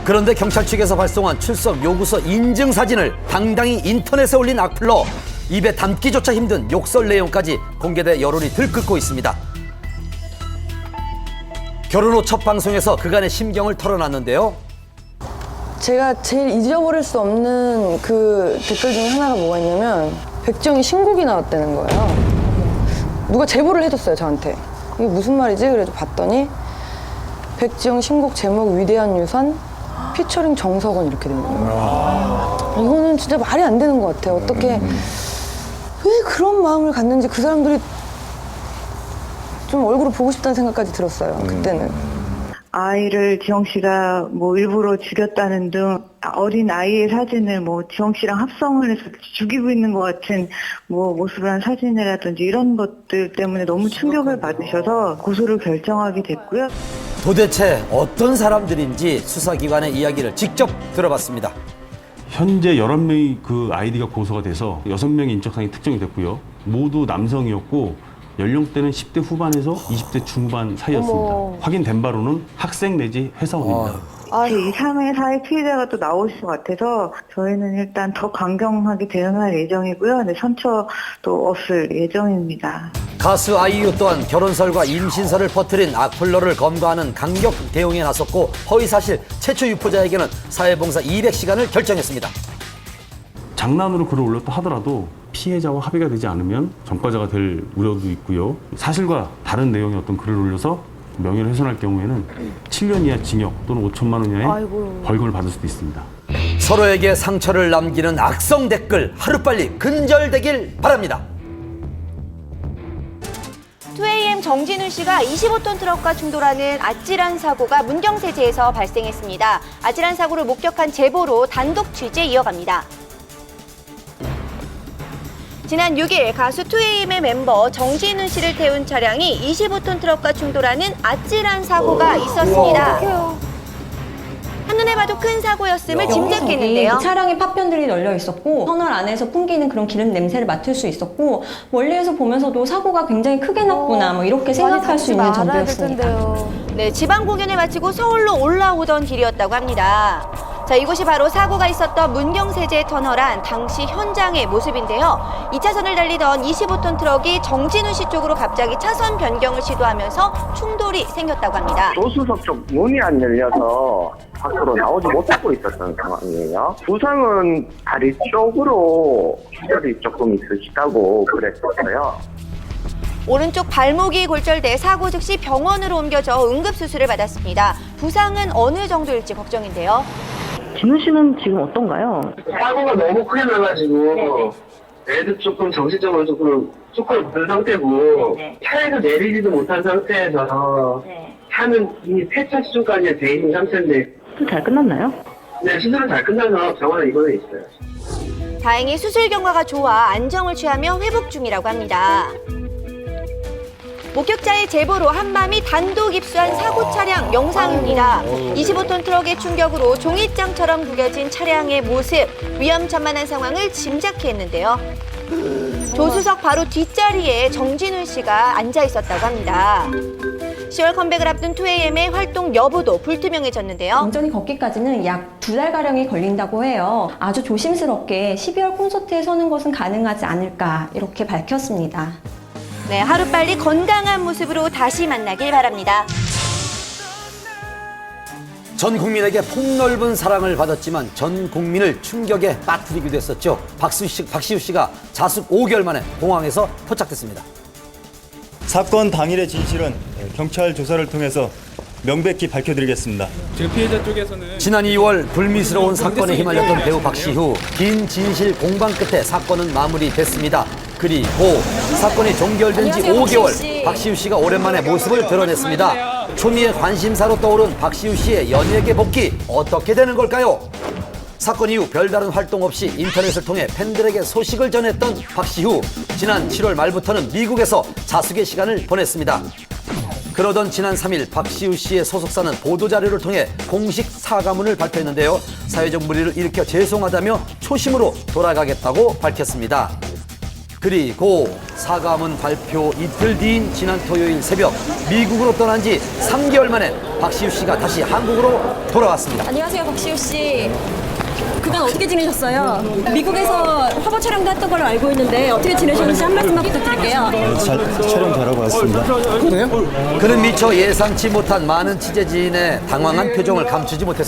그런데 경찰 측에서 발송한 출석 요구서 인증 사진을 당당히 인터넷에 올린 악플러. 입에 담기조차 힘든 욕설 내용까지 공개돼 여론이 들끓고 있습니다. 결혼 후 첫 방송에서 그간의 심경을 털어놨는데요. 제가 제일 잊어버릴 수 없는 그 댓글 중에 하나가 뭐가 있냐면 백지영이 신곡이 나왔다는 거예요. 누가 제보를 해줬어요, 저한테. 이게 무슨 말이지? 그래서 봤더니 백지영 신곡 제목 위대한 유산 피처링 정석원 이렇게 된 거예요. 이거는 진짜 말이 안 되는 것 같아요. 어떻게 왜 그런 마음을 갖는지 그 사람들이 좀 얼굴을 보고 싶다는 생각까지 들었어요, 그때는. 아이를 지영 씨가 뭐 일부러 죽였다는 등 어린 아이의 사진을 뭐 지영 씨랑 합성을 해서 죽이고 있는 것 같은 뭐 모습을 한 사진이라든지 이런 것들 때문에 너무 충격을 받으셔서 고소를 결정하게 됐고요. 도대체 어떤 사람들인지 수사기관의 이야기를 직접 들어봤습니다. 현재 11명이 그 아이디가 고소가 돼서 6명의 인적사항이 특정이 됐고요. 모두 남성이었고 연령대는 10대 후반에서 20대 중후반 사이였습니다. 확인된 바로는 학생 내지 회사원입니다. 제2, 3의 사회 피해자가 또 나오실 것 같아서 저희는 일단 더 강경하게 대응할 예정이고요. 네, 선처도 없을 예정입니다. 가수 아이유 또한 결혼설과 임신설을 퍼뜨린 악플러를 검거하는 강력 대응에 나섰고 허위사실 최초 유포자에게는 사회봉사 200시간을 결정했습니다. 장난으로 글을 올렸다 하더라도 피해자와 합의가 되지 않으면 전과자가 될 우려도 있고요. 사실과 다른 내용의 어떤 글을 올려서 명예를 훼손할 경우에는 7년 이하 징역 또는 5천만 원 이하의 벌금을 받을 수도 있습니다. 서로에게 상처를 남기는 악성 댓글 하루빨리 근절되길 바랍니다. 2AM 정진훈 씨가 25톤 트럭과 충돌하는 아찔한 사고가 문경세제에서 발생했습니다. 아찔한 사고를 목격한 제보로 단독 취재 이어갑니다. 지난 6일 가수 2AM의 멤버 정진훈 씨를 태운 차량이 25톤 트럭과 충돌하는 아찔한 사고가 있었습니다. 한눈에 봐도 큰 사고였음을 짐작했는데요. 차량에 파편들이 널려 있었고 터널 안에서 풍기는 그런 기름 냄새를 맡을 수 있었고 멀리에서 보면서도 사고가 굉장히 크게 났구나 뭐 이렇게 생각할 수 있는 정도였습니다. 네, 지방 공연을 마치고 서울로 올라오던 길이었다고 합니다. 자, 이곳이 바로 사고가 있었던 문경세제 터널 안 당시 현장의 모습인데요. 2차선을 달리던 25톤 트럭이 정진훈 씨 쪽으로 갑자기 차선 변경을 시도하면서 충돌이 생겼다고 합니다. 조수석 쪽 문이 안 열려서 밖으로 나오지 못하고 있었던 상황이에요. 부상은 다리 쪽으로 출혈이 조금 있으시다고 그랬었어요. 오른쪽 발목이 골절돼 사고 즉시 병원으로 옮겨져 응급수술을 받았습니다. 부상은 어느 정도일지 걱정인데요. 진우 씨는 지금 어떤가요? 사고가 너무 크게 나가지고 애도 조금 정신적으로 조금 든 상태고 차에서 내리지도 못한 상태에서 차는 이미 폐차 수준까지 돼 있는 상태인데 잘 끝났나요? 네, 수술은 잘 끝나서 병원에 입원해 있어요. 다행히 수술 경과가 좋아 안정을 취하며 회복 중이라고 합니다. 목격자의 제보로 한밤이 단독 입수한 사고 차량 영상입니다. 25톤 트럭의 충격으로 종이장처럼 구겨진 차량의 모습, 위험천만한 상황을 짐작했는데요. 조수석 바로 뒷자리에 정진훈 씨가 앉아 있었다고 합니다. 10월 컴백을 앞둔 2AM의 활동 여부도 불투명해졌는데요. 완전히 걷기까지는 약 2달가량이 걸린다고 해요. 아주 조심스럽게 12월 콘서트에 서는 것은 가능하지 않을까 이렇게 밝혔습니다. 네, 하루빨리 건강한 모습으로 다시 만나길 바랍니다. 전 국민에게 폭넓은 사랑을 받았지만 전 국민을 충격에 빠뜨리기도 했었죠. 박시우 씨가 자숙 5개월 만에 공항에서 포착됐습니다. 사건 당일의 진실은 경찰 조사를 통해서 명백히 밝혀드리겠습니다. 지금 피해자 쪽에서는 지난 2월 불미스러운 사건에 휘말렸던 배우 박시우. 긴 진실 공방 끝에 사건은 마무리됐습니다. 그리고 사건이 종결된 지 5개월, 박시우 씨가 오랜만에 모습을 드러냈습니다. 초미의 관심사로 떠오른 박시우 씨의 연예계 복귀 어떻게 되는 걸까요? 사건 이후 별다른 활동 없이 인터넷을 통해 팬들에게 소식을 전했던 박시우. 지난 7월 말부터는 미국에서 자숙의 시간을 보냈습니다. 그러던 지난 3일 박시우 씨의 소속사는 보도자료를 통해 공식 사과문을 발표했는데요. 사회적 물의를 일으켜 죄송하다며 초심으로 돌아가겠다고 밝혔습니다. 그리고 사과문 발표 이틀 뒤인 지난 토요일 새벽 미국으로 떠난 지 3개월 만에 박시우 씨가 다시 한국으로 돌아왔습니다. 안녕하세요, 박시우 씨. 그간 어떻게 지내셨어요? 미국에서 화보 촬영도 했던 걸로 알고 있는데 어떻게 지내셨는지 한 말씀만 부탁드릴게요. 촬영 잘하고 왔습니다. 그는 미처 예상치 못한 많은 취재진의 당황한 표정을 감추지 못했습니다.